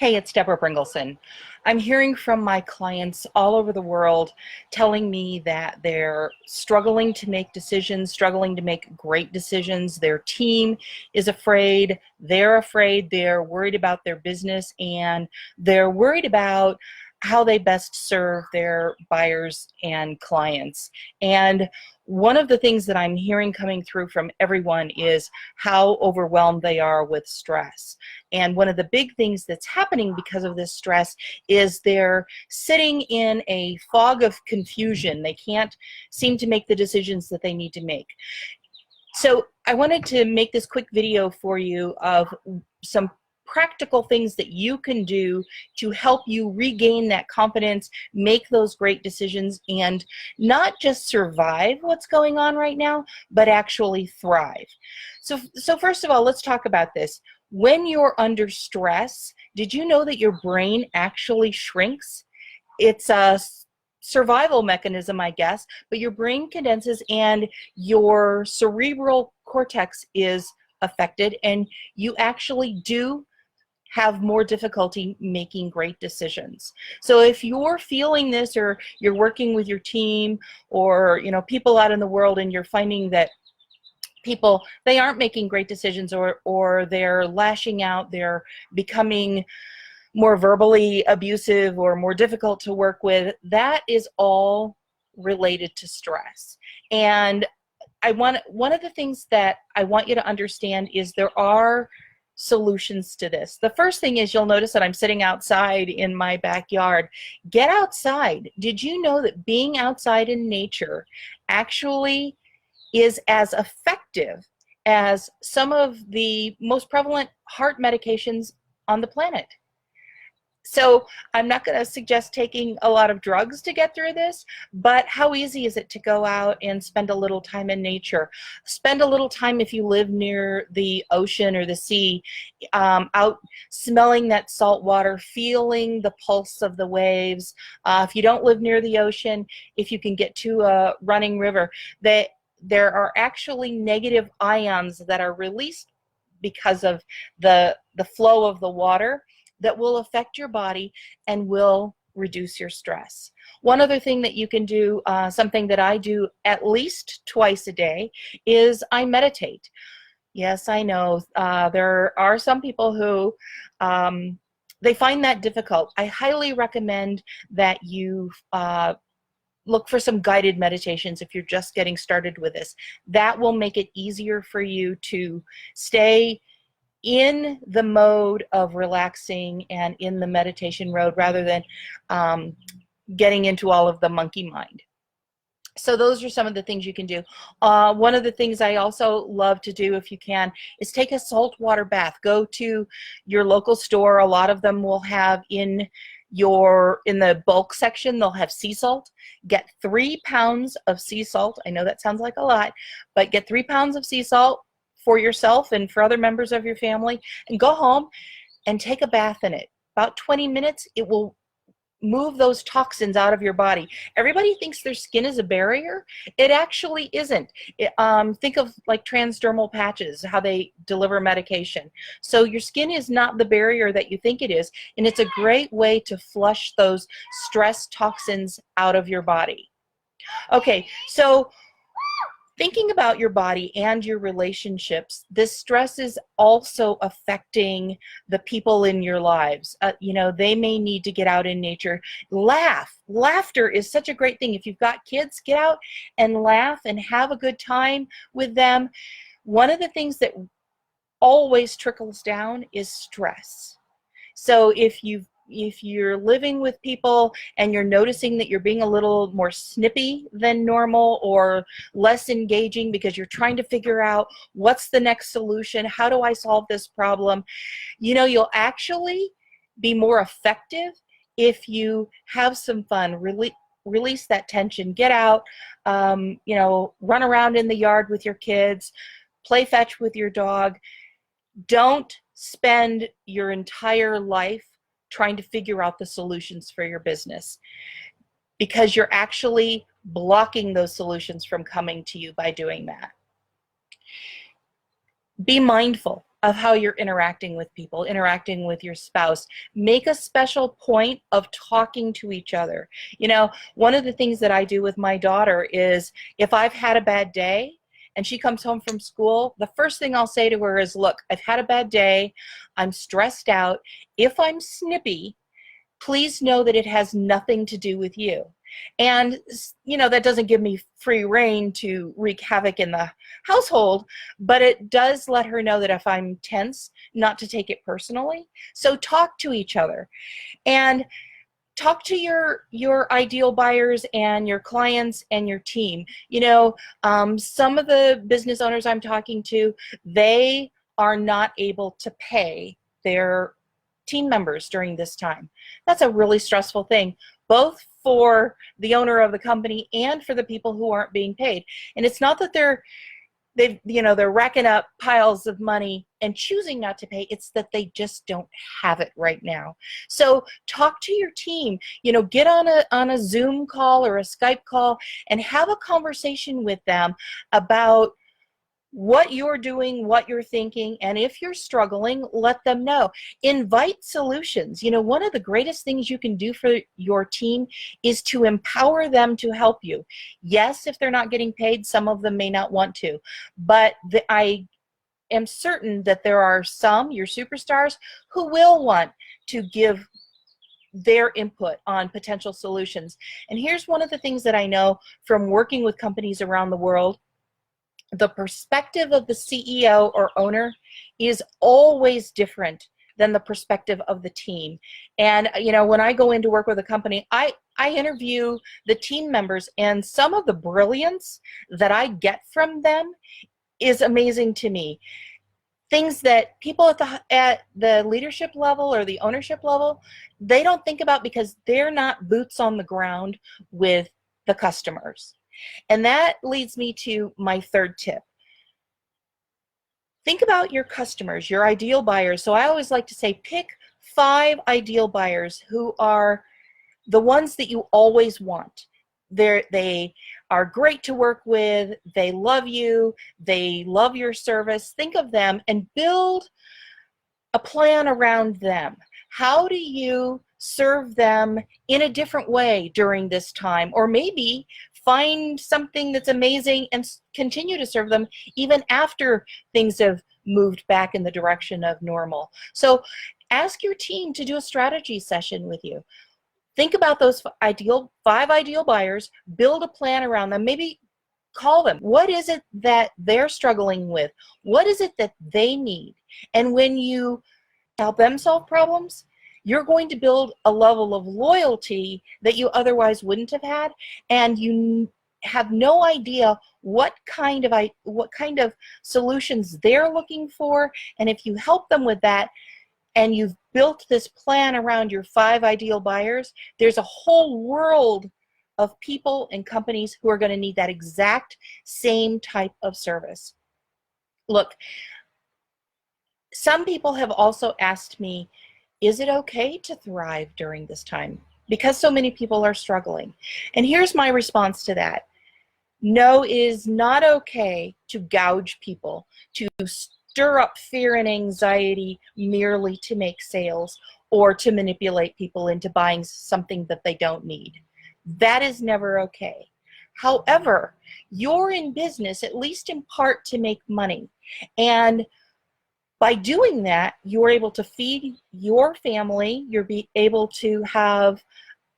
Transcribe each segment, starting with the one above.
Hey, it's Deborah Bringleson. I'm hearing from my clients all over the world telling me that they're struggling to make decisions, struggling to make great decisions. Their team is afraid, they're worried about their business, and they're worried about how they best serve their buyers and clients. And one of the things that I'm hearing coming through from everyone is how overwhelmed they are with stress. And one of the big things that's happening because of this stress is they're sitting in a fog of confusion. They can't seem to make the decisions that they need to make. So I wanted to make this quick video for you of some practical things that you can do to help you regain that confidence, make those great decisions, and not just survive what's going on right now, but actually thrive. So first of all, let's talk about this. When you're under stress, did you know that your brain actually shrinks? It's a survival mechanism, I guess, but your brain condenses and your cerebral cortex is affected, and you actually do have more difficulty making great decisions. So if you're feeling this, or you're working with your team, or people out in the world, and you're finding that people, they aren't making great decisions, or they're lashing out, they're becoming more verbally abusive or more difficult to work with, that is all related to stress. And one of the things that I want you to understand is there are solutions to this. The first thing is, you'll notice that I'm sitting outside in my backyard. Get outside. Did you know that being outside in nature actually is as effective as some of the most prevalent heart medications on the planet? So I'm not going to suggest taking a lot of drugs to get through this, but how easy is it to go out and spend a little time in nature? Spend a little time, if you live near the ocean or the sea, out smelling that salt water, feeling the pulse of the waves. If you don't live near the ocean, if you can get to a running river, there are actually negative ions that are released because of the flow of the water that will affect your body and will reduce your stress. One other thing that you can do, something that I do at least twice a day, is I meditate. Yes, I know there are some people who they find that difficult. I highly recommend that you look for some guided meditations if you're just getting started with this. That will make it easier for you to stay in the mode of relaxing and in the meditation mode, rather than getting into all of the monkey mind. So those are some of the things you can do. One of the things I also love to do, if you can, is take a saltwater bath. Go to your local store. A lot of them will have in the bulk section, they'll have sea salt. Get 3 pounds of sea salt. I know that sounds like a lot, but get 3 pounds of sea salt for yourself and for other members of your family, and go home and take a bath in it. About 20 minutes, it will move those toxins out of your body. Everybody thinks their skin is a barrier. It actually isn't. Think of like transdermal patches, how they deliver medication. So your skin is not the barrier that you think it is, and it's a great way to flush those stress toxins out of your body. Okay, so thinking about your body and your relationships, this stress is also affecting the people in your lives. They may need to get out in nature. Laughter is such a great thing. If you've got kids, get out and laugh and have a good time with them. One of the things that always trickles down is stress. So if you're living with people and you're noticing that you're being a little more snippy than normal, or less engaging because you're trying to figure out what's the next solution, how do I solve this problem, you'll actually be more effective if you have some fun. Release that tension. Get out, run around in the yard with your kids, play fetch with your dog. Don't spend your entire life trying to figure out the solutions for your business, because you're actually blocking those solutions from coming to you by doing that. Be mindful. of how you're interacting with people, interacting with your spouse. Make a special point of talking to each other. You know, one of the things that I do with my daughter is if I've had a bad day and she comes home from school, the first thing I'll say to her is, look, I've had a bad day. I'm stressed out. If I'm snippy, please know that it has nothing to do with you. And, you know, that doesn't give me free reign to wreak havoc in the household, but it does let her know that if I'm tense, not to take it personally. So talk to each other and talk to your ideal buyers and your clients and your team. You know, some of the business owners I'm talking to, they are not able to pay their team members during this time. That's a really stressful thing, both for the owner of the company and for the people who aren't being paid. And it's not that they're racking up piles of money and choosing not to pay. It's that they just don't have it right now. So talk to your team, you know, get on a Zoom call or a Skype call and have a conversation with them about what you're doing, what you're thinking, and if you're struggling, let them know. Invite solutions. You know, one of the greatest things you can do for your team is to empower them to help you. Yes, if they're not getting paid, some of them may not want to, but I am certain that there are some, your superstars, who will want to give their input on potential solutions. And here's one of the things that I know from working with companies around the world. The perspective of the CEO or owner is always different than the perspective of the team. And you know, when I go in to work with a company, I interview the team members, and some of the brilliance that I get from them is amazing to me. Things that people at the leadership level or the ownership level, they don't think about because they're not boots on the ground with the customers. And that leads me to my third tip. Think about your customers, your ideal buyers. So I always like to say, pick 5 ideal buyers who are the ones that you always want. They are great to work with, they love you, they love your service. Think of them and build a plan around them. How do you serve them in a different way during this time? Or maybe find something that's amazing and continue to serve them even after things have moved back in the direction of normal. So ask your team to do a strategy session with you. Think about those 5 ideal buyers, build a plan around them, maybe call them. What is it that they're struggling with? What is it that they need? And when you help them solve problems, you're going to build a level of loyalty that you otherwise wouldn't have had, and you have no idea what kind of solutions they're looking for. And if you help them with that, and you've built this plan around your 5 ideal buyers, there's a whole world of people and companies who are going to need that exact same type of service. Look, some people have also asked me, is it okay to thrive during this time? Because so many people are struggling. And here's my response to that. No, it is not okay to gouge people, to stir up fear and anxiety merely to make sales or to manipulate people into buying something that they don't need. That is never okay. However, you're in business, at least in part, to make money. And by doing that, you're able to feed your family, you're able to have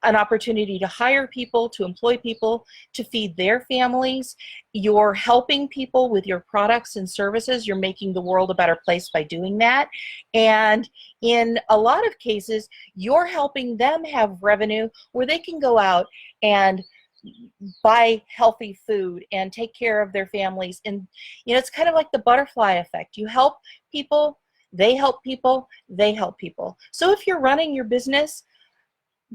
an opportunity to hire people, to employ people, to feed their families. You're helping people with your products and services. You're making the world a better place by doing that. And in a lot of cases, you're helping them have revenue where they can go out and buy healthy food and take care of their families. And you know, it's kind of like the butterfly effect. You help people, they help people, they help people. So if you're running your business,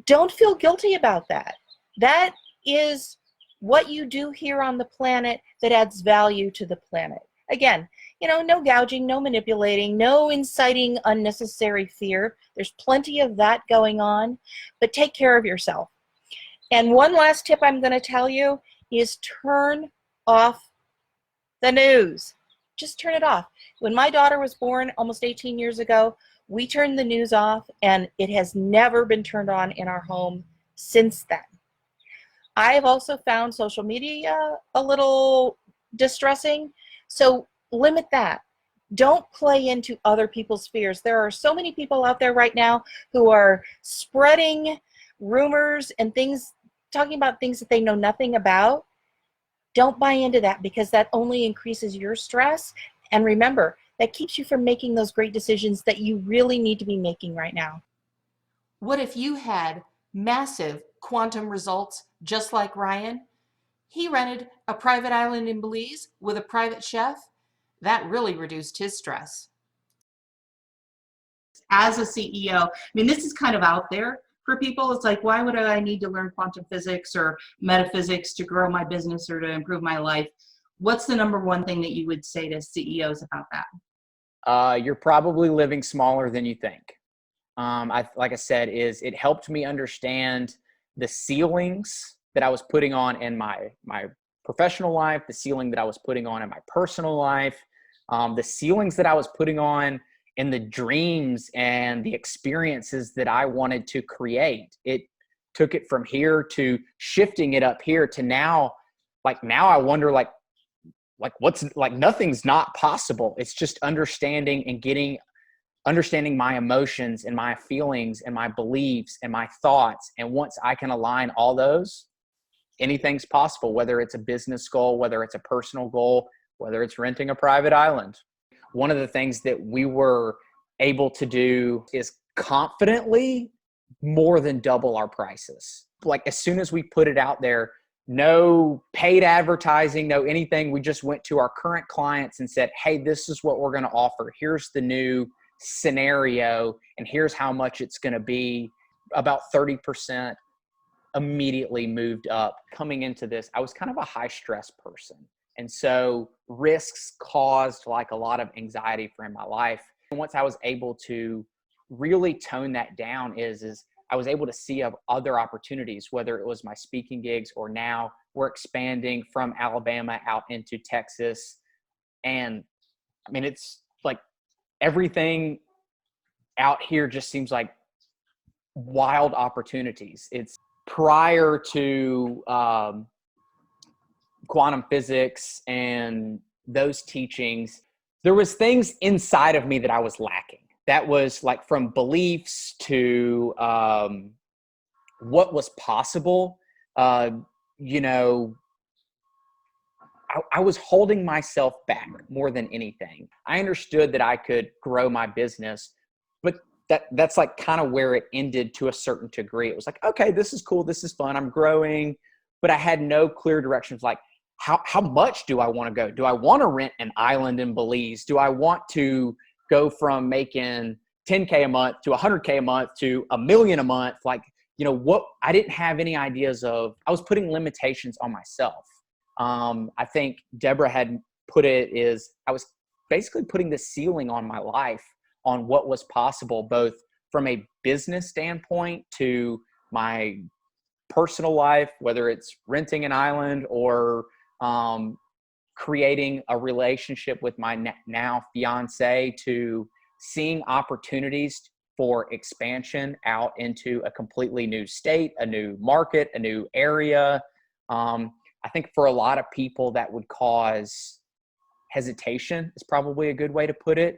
don't feel guilty about that. That is what you do here on the planet that adds value to the planet. Again, you know, no gouging, no manipulating, no inciting unnecessary fear. There's plenty of that going on, but take care of yourself. And one last tip I'm going to tell you is turn off the news. just turn it off. When my daughter was born almost 18 years ago, we turned the news off, and it has never been turned on in our home since then. I have also found social media a little distressing, so limit that. Don't play into other people's fears. There are so many people out there right now who are spreading rumors and things, talking about things that they know nothing about. Don't buy into that, because that only increases your stress. And remember, that keeps you from making those great decisions that you really need to be making right now. What if you had massive quantum results just like Ryan? He rented a private island in Belize with a private chef. That really reduced his stress. As a CEO, I mean, this is kind of out there for people. It's like, why would I need to learn quantum physics or metaphysics to grow my business or to improve my life? What's the number one thing that you would say to CEOs about that? You're probably living smaller than you think. Like I said, it helped me understand the ceilings that I was putting on in my professional life, the ceiling that I was putting on in my personal life, the ceilings that I was putting on in the dreams and the experiences that I wanted to create. It took it from here to shifting it up here to now. Like now I wonder, like what's like, nothing's not possible. It's just understanding and understanding my emotions and my feelings and my beliefs and my thoughts. And once I can align all those, anything's possible, whether it's a business goal, whether it's a personal goal, whether it's renting a private island. One of the things that we were able to do is confidently more than double our prices. Like as soon as we put it out there, no paid advertising, no anything. We just went to our current clients and said, hey, this is what we're going to offer. Here's the new scenario, and here's how much it's going to be. About 30% immediately moved up. Coming into this, I was kind of a high stress person. And so risks caused like a lot of anxiety for in my life. And once I was able to really tone that down is I was able to see other opportunities, whether it was my speaking gigs or now we're expanding from Alabama out into Texas. And I mean, it's like everything out here just seems like wild opportunities. It's prior to quantum physics and those teachings, there was things inside of me that I was lacking. That was like from beliefs to what was possible. You know, I was holding myself back more than anything. I understood that I could grow my business, but that's like kind of where it ended to a certain degree. It was like, okay, this is cool. This is fun. I'm growing, but I had no clear directions. Like, how much do I want to go? Do I want to rent an island in Belize? Do I want to go from making $10K a month to $100K a month to $1 million a month? Like, you know, what I didn't have any ideas of. I was putting limitations on myself. I think Deborah had put it is I was basically putting the ceiling on my life on what was possible, both from a business standpoint to my personal life, whether it's renting an island or creating a relationship with my now fiance, to seeing opportunities for expansion out into a completely new state, a new market, a new area. I think for a lot of people that would cause hesitation is probably a good way to put it.